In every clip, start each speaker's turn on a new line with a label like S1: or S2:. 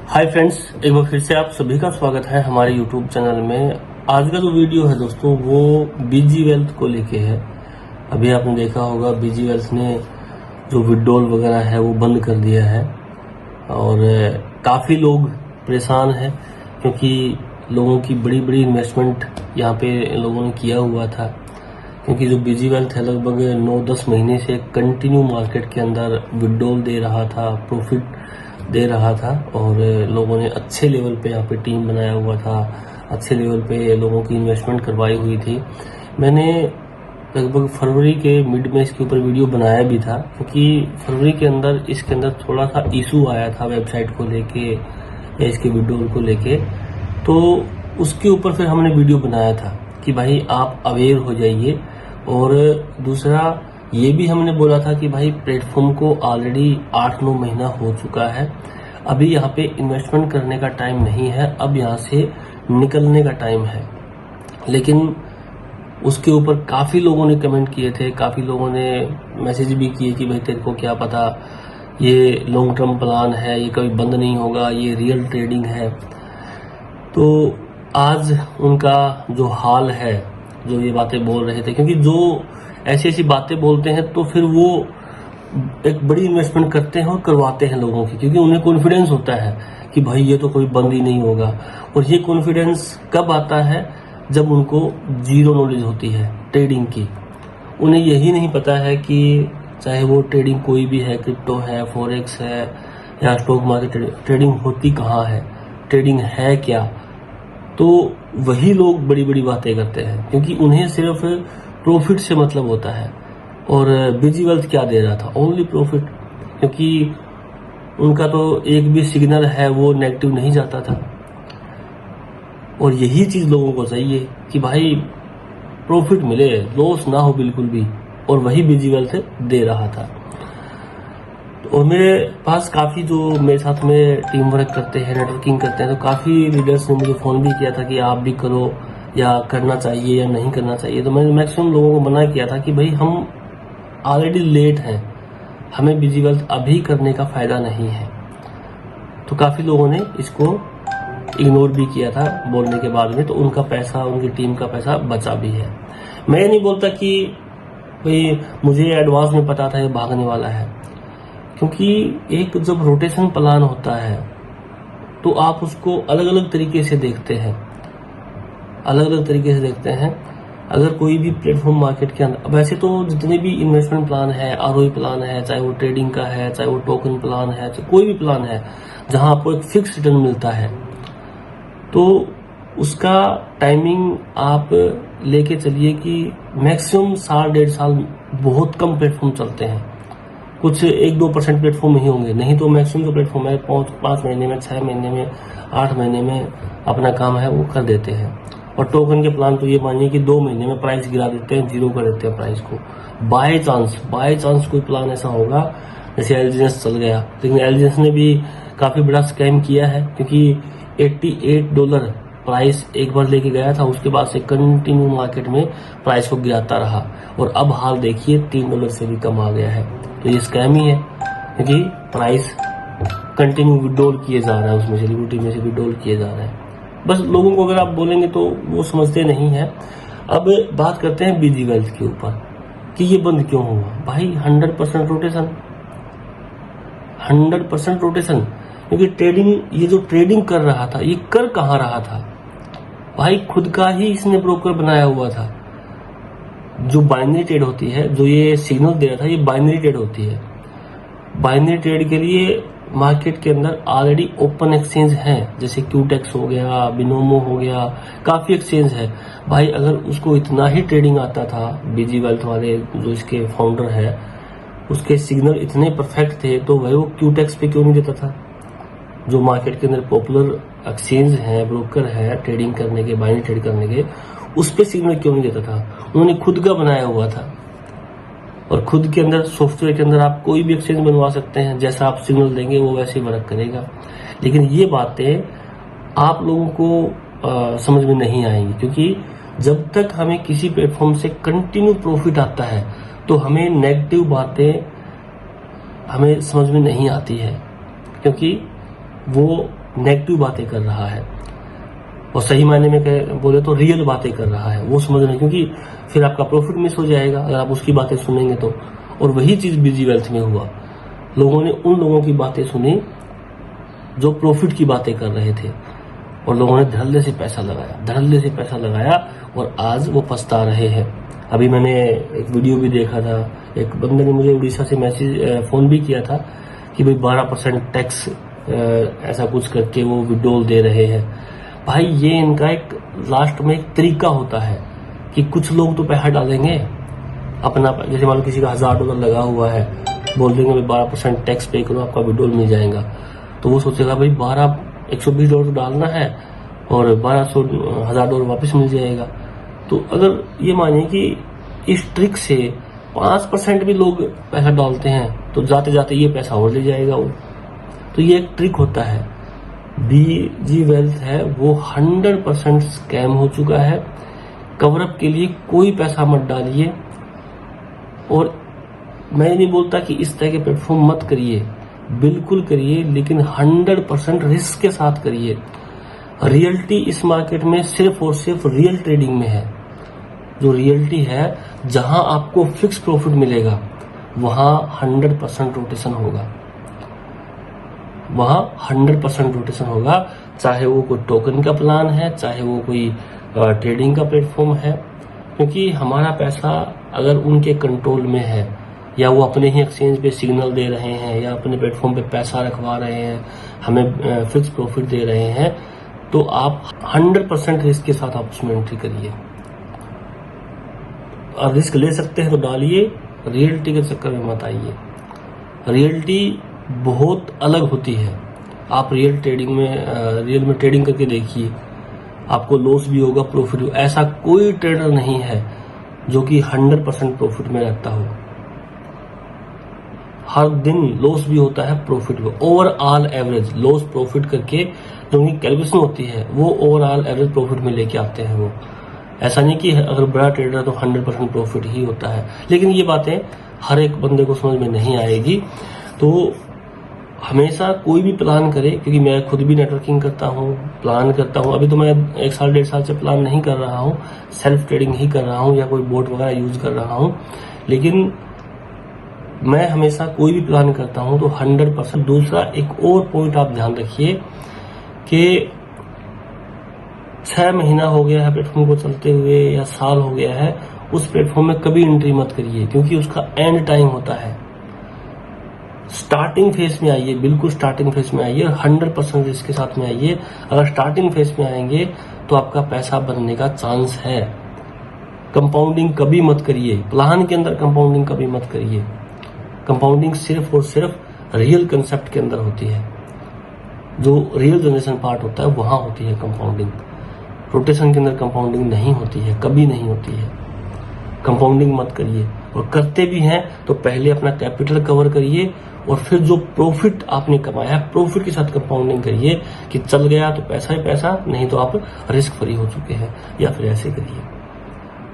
S1: Hi friends, एक बार फिर से आप सभी का स्वागत है हमारे यूट्यूब चैनल में। आज का जो वीडियो है दोस्तों वो बीजी वेल्थ को लेके है। अभी आपने देखा होगा बीजी वेल्थ ने जो विड्रॉल वगैरह है वो बंद कर दिया है और काफ़ी लोग परेशान हैं क्योंकि लोगों की बड़ी बड़ी इन्वेस्टमेंट यहाँ पे लोगों ने किया हुआ था। क्योंकि जो बीजी वेल्थ है लगभग 9-10 महीने से कंटिन्यू मार्केट के अंदर विड्रॉल दे रहा था, प्रॉफिट दे रहा था और लोगों ने अच्छे लेवल पे यहाँ पे टीम बनाया हुआ था, अच्छे लेवल पे लोगों की इन्वेस्टमेंट करवाई हुई थी। मैंने लगभग फरवरी के मिड में इसके ऊपर वीडियो बनाया भी था क्योंकि फरवरी के अंदर इसके अंदर थोड़ा सा इशू आया था वेबसाइट को लेके या इसके विड्रॉल को लेके, तो उसके ऊपर फिर हमने वीडियो बनाया था कि भाई आप अवेयर हो जाइए। और दूसरा ये भी हमने बोला था कि भाई प्लेटफॉर्म को ऑलरेडी 8-9 महीना हो चुका है, अभी यहाँ पे इन्वेस्टमेंट करने का टाइम नहीं है, अब यहाँ से निकलने का टाइम है। लेकिन उसके ऊपर काफ़ी लोगों ने कमेंट किए थे, काफ़ी लोगों ने मैसेज भी किए कि भाई तेरे को क्या पता, ये लॉन्ग टर्म प्लान है, ये कभी बंद नहीं होगा, ये रियल ट्रेडिंग है। तो आज उनका जो हाल है, जो ये बातें बोल रहे थे, क्योंकि जो ऐसी ऐसी बातें बोलते हैं तो फिर वो एक बड़ी इन्वेस्टमेंट करते हैं और करवाते हैं लोगों की, क्योंकि उन्हें कॉन्फिडेंस होता है कि भाई ये तो कोई बंद ही नहीं होगा। और ये कॉन्फिडेंस कब आता है? जब उनको जीरो नॉलेज होती है ट्रेडिंग की। उन्हें यही नहीं पता है कि चाहे वो ट्रेडिंग कोई भी है, क्रिप्टो है, फॉरेक्स है या स्टॉक मार्केट, ट्रेडिंग होती कहाँ है, ट्रेडिंग है क्या। तो वही लोग बड़ी बड़ी बातें करते हैं क्योंकि उन्हें सिर्फ प्रॉफिट से मतलब होता है। और बीजी वेल्थ क्या दे रहा था? ओनली प्रॉफिट, क्योंकि उनका तो एक भी सिग्नल है वो नेगेटिव नहीं जाता था। और यही चीज लोगों को चाहिए कि भाई प्रॉफिट मिले, लॉस ना हो बिल्कुल भी, और वही बीजी वेल्थ दे रहा था। और मेरे पास काफ़ी जो मेरे साथ में टीम वर्क करते हैं, नेटवर्किंग करते हैं, तो काफ़ी लीडर्स ने मुझे फ़ोन भी किया था कि आप भी करो या करना चाहिए या नहीं करना चाहिए। तो मैंने मैक्सिमम लोगों को मना किया था कि भाई हम ऑलरेडी लेट हैं, हमें बीजी वेल्थ अभी करने का फ़ायदा नहीं है। तो काफ़ी लोगों ने इसको इग्नोर भी किया था बोलने के बाद में, तो उनका पैसा, उनकी टीम का पैसा बचा भी है। मैं ये नहीं बोलता कि भाई मुझे एडवांस में पता था ये भागने वाला है, क्योंकि एक जब रोटेशन प्लान होता है तो आप उसको अलग अलग तरीके से देखते हैं, अलग अलग तरीके से देखते हैं। अगर कोई भी प्लेटफॉर्म मार्केट के अंदर, वैसे तो जितने भी इन्वेस्टमेंट प्लान है, आरओई प्लान है, चाहे वो ट्रेडिंग का है, चाहे वो टोकन प्लान है, चाहे कोई भी प्लान है जहां आपको एक फिक्स रिटर्न मिलता है, तो उसका टाइमिंग आप लेके चलिए कि मैक्सिमम 1.5 साल बहुत कम प्लेटफॉर्म चलते हैं। कुछ 1-2% प्लेटफॉर्म ही होंगे, नहीं तो मैक्सिमम जो प्लेटफॉर्म है 5 महीने में, 6 महीने में, 8 महीने में अपना काम है वो कर देते हैं। और टोकन के प्लान तो ये मानिए कि 2 महीने में प्राइस गिरा देते हैं, जीरो कर देते हैं प्राइस को। बाय चांस कोई प्लान ऐसा होगा, जैसे एलजीएस चल गया, लेकिन एलजीएस ने भी काफी बड़ा स्कैम किया है क्योंकि $88 प्राइस एक बार लेके गया था, उसके बाद से कंटिन्यू मार्केट में प्राइस को गिराता रहा और अब हाल देखिए $3 से भी कम आ गया है। तो ये स्कैम ही है क्योंकि प्राइस कंटिन्यू विड्रॉल किए जा रहा है, उसमें से लिक्विडिटी में से विड्रॉल किए जा रहा है। बस लोगों को अगर आप बोलेंगे तो वो समझते नहीं है। अब बात करते हैं बीजी वेल्थ के ऊपर कि ये बंद क्यों हुआ। भाई 100% रोटेशन, 100% रोटेशन, क्योंकि ट्रेडिंग, ये जो ट्रेडिंग कर रहा था ये कर कहाँ रहा था भाई? खुद का ही इसने ब्रोकर बनाया हुआ था। जो बाइनरी ट्रेड होती है, जो ये सिग्नल दे रहा था, ये बाइनरी ट्रेड होती है। बाइनरी ट्रेड के लिए मार्केट के अंदर ऑलरेडी ओपन एक्सचेंज हैं, जैसे क्यूटेक्स हो गया, बिनोमो हो गया, काफी एक्सचेंज है। भाई अगर उसको इतना ही ट्रेडिंग आता था, बीजी वेल्थ वाले जो इसके फाउंडर है, उसके सिग्नल इतने परफेक्ट थे, तो वह वो क्यूटेक्स पे क्यों नहीं देता था? जो मार्केट के अंदर पॉपुलर एक्सचेंज है, ब्रोकर है ट्रेडिंग करने के, बाइनरी ट्रेड करने के, उस पे सिग्नल क्यों नहीं देता था? उन्होंने खुद का बनाया हुआ था। और खुद के अंदर सॉफ्टवेयर के अंदर आप कोई भी एक्सचेंज बनवा सकते हैं, जैसा आप सिग्नल देंगे वो वैसे ही वर्क करेगा। लेकिन ये बातें आप लोगों को समझ में नहीं आएंगी, क्योंकि जब तक हमें किसी प्लेटफॉर्म से कंटिन्यू प्रॉफिट आता है तो हमें नेगेटिव बातें हमें समझ में नहीं आती है, क्योंकि वो नेगेटिव बातें कर रहा है, और सही मायने में बोले तो रियल बातें कर रहा है, वो समझ रहे, क्योंकि फिर आपका प्रॉफिट मिस हो जाएगा अगर आप उसकी बातें सुनेंगे तो। और वही चीज बीजी वेल्थ में हुआ, लोगों ने उन लोगों की बातें सुनी जो प्रॉफिट की बातें कर रहे थे, और लोगों ने धड़ल्ले से पैसा लगाया और आज वो पछता रहे हैं। अभी मैंने एक वीडियो भी देखा था, एक बंदे ने मुझे उड़ीसा से फोन भी किया था कि भाई 12% टैक्स ऐसा कुछ करके वो विड्रॉल दे रहे हैं। भाई ये इनका एक लास्ट में एक तरीका होता है कि कुछ लोग तो पैसा डालेंगे अपना, जैसे मान लो किसी का $1000 लगा हुआ है, बोल देंगे भाई 12% टैक्स पे करो आपका विड्रॉल मिल जाएगा, तो वो सोचेगा भाई $120 डालना है और $1000 वापस मिल जाएगा। तो अगर ये मानिए कि इस ट्रिक से 5% भी लोग पैसा डालते हैं तो जाते जाते ये पैसा और ले जाएगा वो। तो ये एक ट्रिक होता है। बीजी वेल्थ है वो 100% स्कैम हो चुका है। कवरअप के लिए कोई पैसा मत डालिए, और मैं नहीं बोलता कि इस तरह के प्लेटफॉर्म मत करिए, बिल्कुल करिए, लेकिन 100% रिस्क के साथ करिए। रियलिटी इस मार्केट में सिर्फ और सिर्फ रियल ट्रेडिंग में है। जो रियलिटी है, जहां आपको फिक्स प्रॉफिट मिलेगा वहां 100% रोटेशन होगा, वहां 100% रोटेशन होगा, चाहे वो कोई टोकन का प्लान है, चाहे वो कोई ट्रेडिंग का प्लेटफॉर्म है। क्योंकि हमारा पैसा अगर उनके कंट्रोल में है, या वो अपने ही एक्सचेंज पे सिग्नल दे रहे हैं, या अपने प्लेटफॉर्म पे पैसा रखवा रहे हैं, हमें फिक्स प्रॉफिट दे रहे हैं, तो आप 100% रिस्क के साथ आप उसमें एंट्री करिए। आप रिस्क ले सकते हैं तो डालिए, रियलिटी के चक्कर में मत आइए। रियलिटी बहुत अलग होती है। आप रियल में ट्रेडिंग करके देखिए, आपको लॉस भी होगा, प्रॉफिट भी। ऐसा कोई ट्रेडर नहीं है जो कि 100% प्रॉफिट में रहता हो। हर दिन लॉस भी होता है, प्रॉफिट भी। ओवरऑल एवरेज लॉस प्रॉफिट करके जो उनकी कैलकुलेशन होती है वो ओवरऑल एवरेज प्रॉफिट में लेके आते हैं वो। ऐसा नहीं कि अगर बड़ा ट्रेडर तो 100% प्रॉफिट ही होता है, लेकिन ये बातें हर एक बंदे को समझ में नहीं आएगी। तो हमेशा कोई भी प्लान करे, क्योंकि मैं खुद भी नेटवर्किंग करता हूँ, प्लान करता हूँ। अभी तो मैं 1 साल 1.5 साल से प्लान नहीं कर रहा हूँ, सेल्फ ट्रेडिंग ही कर रहा हूँ या कोई बोट वगैरह यूज कर रहा हूँ। लेकिन मैं हमेशा कोई भी प्लान करता हूँ तो 100%। दूसरा एक और पॉइंट आप ध्यान रखिए कि 6 महीना हो गया है प्लेटफॉर्म को चलते हुए या साल हो गया है, उस प्लेटफॉर्म में कभी एंट्री मत करिए, क्योंकि उसका एंड टाइम होता है। स्टार्टिंग फेज में आइए, बिल्कुल स्टार्टिंग फेज में आइए, 100% रिस्क के साथ में आइए। अगर स्टार्टिंग फेज में आएंगे तो आपका पैसा बनने का चांस है। कंपाउंडिंग कभी मत करिए, प्लान के अंदर कंपाउंडिंग कभी मत करिए। कंपाउंडिंग सिर्फ और सिर्फ रियल कंसेप्ट के अंदर होती है, जो रियल जनरेशन पार्ट होता है वहां होती है कंपाउंडिंग। रोटेशन के अंदर कंपाउंडिंग नहीं होती है, कभी नहीं होती है। कंपाउंडिंग मत करिए, और करते भी हैं तो पहले अपना कैपिटल कवर करिए, और फिर जो प्रॉफिट आपने कमाया है प्रॉफिट के साथ कंपाउंडिंग करिए कि चल गया तो पैसा ही पैसा, नहीं तो आप रिस्क फ्री हो चुके हैं, या फिर ऐसे करिए।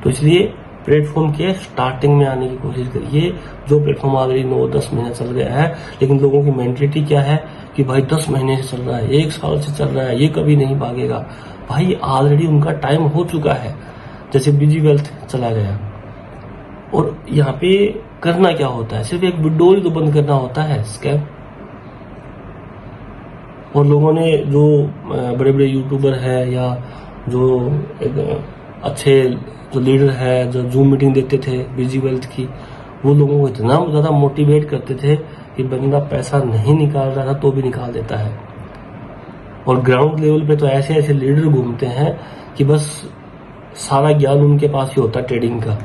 S1: तो इसलिए प्लेटफॉर्म के स्टार्टिंग में आने की कोशिश करिए। जो प्लेटफॉर्म ऑलरेडी 9-10 महीने चल गया है, लेकिन लोगों की मेंटलिटी क्या है कि भाई 10 महीने से चल रहा है, 1 साल से चल रहा है, ये कभी नहीं भागेगा। भाई ऑलरेडी उनका टाइम हो चुका है। जैसे बीजी वेल्थ चला गया, और यहाँ पे करना क्या होता है, सिर्फ एक विड्रॉल तो बंद करना होता है, स्कैम। और लोगों ने जो बड़े बड़े यूट्यूबर है, या जो एक अच्छे जो लीडर है, जो जूम मीटिंग देते थे बीजी वेल्थ की, वो लोगों को इतना ज्यादा मोटिवेट करते थे कि बंदा पैसा नहीं निकाल रहा था तो भी निकाल देता है। और ग्राउंड लेवल पे तो ऐसे ऐसे लीडर घूमते हैं कि बस सारा ज्ञान उनके पास ही होता है ट्रेडिंग का,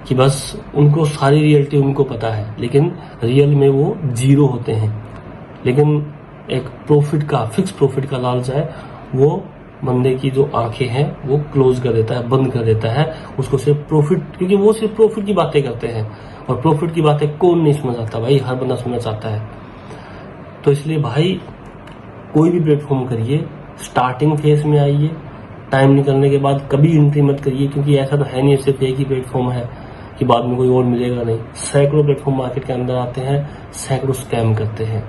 S1: कि बस उनको सारी रियलिटी उनको पता है, लेकिन रियल में वो जीरो होते हैं। लेकिन एक प्रॉफिट का, फिक्स प्रॉफिट का लालच है, वो बंदे की जो आंखें हैं वो क्लोज कर देता है, बंद कर देता है। उसको सिर्फ प्रॉफिट, क्योंकि वो सिर्फ प्रॉफिट की बातें करते हैं, और प्रॉफिट की बातें कौन नहीं सुनना चाहता भाई, हर बंदा सुनना चाहता है। तो इसलिए भाई कोई भी प्लेटफॉर्म करिए, स्टार्टिंग फेज में आइए, टाइम निकलने के बाद कभी एंट्री मत करिए, क्योंकि ऐसा तो है नहीं सिर्फ एक ही प्लेटफॉर्म है कि बाद में कोई और मिलेगा नहीं। सैकड़ों प्लेटफॉर्म मार्केट के अंदर आते हैं, सैकड़ों स्कैम करते हैं,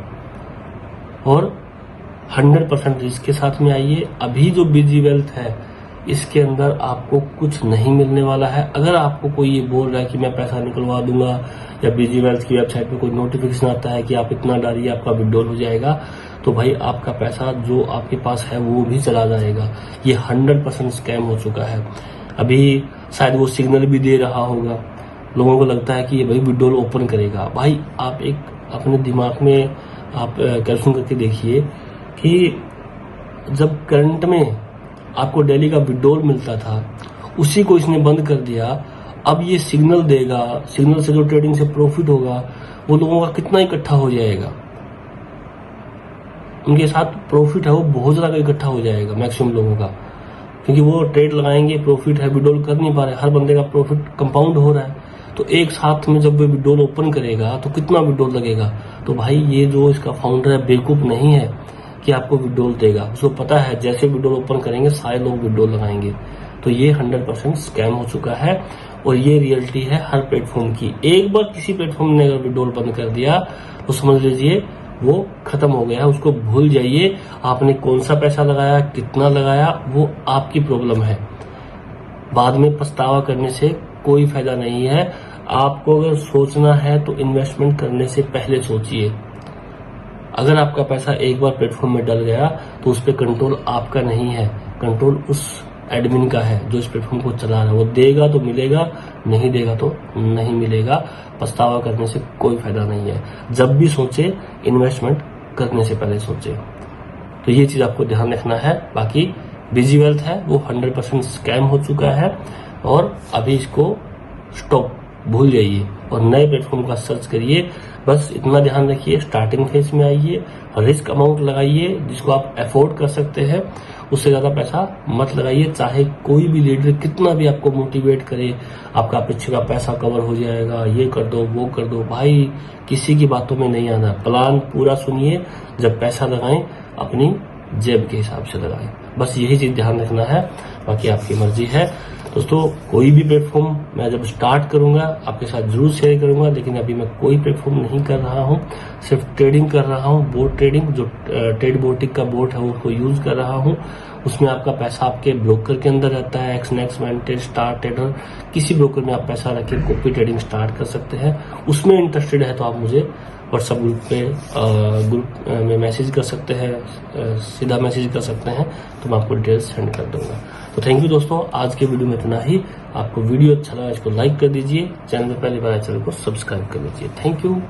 S1: और 100% रिस्क के साथ में आइए। अभी जो बीजी वेल्थ है इसके अंदर आपको कुछ नहीं मिलने वाला है। अगर आपको कोई ये बोल रहा है कि मैं पैसा निकलवा दूंगा या बीजी वेल्थ की वेबसाइट पे कोई नोटिफिकेशन आता है कि आप इतना डालिए आपका विड्रॉल हो जाएगा, तो भाई आपका पैसा जो आपके पास है वो भी चला जाएगा। ये 100% स्कैम हो चुका है। अभी शायद वो सिग्नल भी दे रहा होगा, लोगों को लगता है कि ये भाई विड्रॉल ओपन करेगा। भाई आप एक अपने दिमाग में आप कैलकुलेशन करके देखिए कि जब करंट में आपको डेली का विड्रॉल मिलता था उसी को इसने बंद कर दिया। अब ये सिग्नल देगा, सिग्नल से जो ट्रेडिंग से प्रॉफिट होगा वो लोगों का कितना इकट्ठा हो जाएगा, उनके साथ प्रॉफिट है वो बहुत ज्यादा इकट्ठा हो जाएगा मैक्सिमम लोगों का, क्योंकि वो ट्रेड लगाएंगे, प्रॉफिट है, विड्रॉल कर नहीं पा रहे, हर बंदे का प्रॉफिट कंपाउंड हो रहा है। तो एक साथ में जब वो विड्रॉल ओपन करेगा तो कितना विड्रॉल लगेगा। तो भाई ये जो इसका फाउंडर है बेवकूफ नहीं है कि आपको विड्रॉल देगा, उसको पता है जैसे विड्रॉल ओपन करेंगे सारे लोग विड्रॉल लगाएंगे। तो ये 100% स्कैम हो चुका है और ये रियलिटी है हर प्लेटफॉर्म की। एक बार किसी प्लेटफॉर्म ने अगर विड्रॉल बंद कर दिया तो समझ लीजिए वो खत्म हो गया, उसको भूल जाइए। आपने कौन सा पैसा लगाया, कितना लगाया, वो आपकी प्रॉब्लम है। बाद में पछतावा करने से कोई फायदा नहीं है। आपको अगर सोचना है तो इन्वेस्टमेंट करने से पहले सोचिए। अगर आपका पैसा एक बार प्लेटफॉर्म में डल गया तो उस पर कंट्रोल आपका नहीं है, कंट्रोल उस एडमिन का है जो इस प्लेटफॉर्म को चला रहा है। वो देगा तो मिलेगा, नहीं देगा तो नहीं मिलेगा। पछतावा करने से कोई फायदा नहीं है। जब भी सोचे इन्वेस्टमेंट करने से पहले सोचे। तो ये चीज आपको ध्यान रखना है। बाकी बीजी वेल्थ है वो 100% स्कैम हो चुका है और अभी इसको स्टॉप, भूल जाइए और नए प्लेटफॉर्म का सर्च करिए। बस इतना ध्यान रखिए, स्टार्टिंग फेज में आइए, रिस्क अमाउंट लगाइए जिसको आप अफोर्ड कर सकते हैं, उससे ज्यादा पैसा मत लगाइए। चाहे कोई भी लीडर कितना भी आपको मोटिवेट करे, आपका पीछे का पैसा कवर हो जाएगा, ये कर दो वो कर दो, भाई किसी की बातों में नहीं आना। प्लान पूरा सुनिए, जब पैसा लगाएं अपनी जेब के हिसाब से लगाएं। बस यही चीज ध्यान रखना है, बाकी आपकी मर्जी है। दोस्तों कोई भी प्लेटफॉर्म मैं जब स्टार्ट करूंगा आपके साथ जरूर शेयर करूंगा, लेकिन अभी मैं कोई प्लेटफॉर्म नहीं कर रहा हूं, सिर्फ ट्रेडिंग कर रहा हूं। बोट ट्रेडिंग, जो ट्रेड बोटिक का बोट है उसको यूज कर रहा हूं। उसमें आपका पैसा आपके ब्रोकर के अंदर रहता है, एक्सनेक्स, वेंटेज, स्टार ट्रेडर, किसी ब्रोकर में आप पैसा रख के कॉपी ट्रेडिंग स्टार्ट कर सकते हैं। उसमें इंटरेस्टेड है तो आप मुझे व्हाट्सएप ग्रुप में मैसेज कर सकते हैं, सीधा मैसेज कर सकते हैं, तो मैं आपको डिटेल्स सेंड कर दूंगा। तो थैंक यू दोस्तों, आज के वीडियो में इतना ही। आपको वीडियो अच्छा लगा इसको लाइक कर दीजिए, चैनल पर पहली बार चैनल को सब्सक्राइब कर लीजिए। Thank you.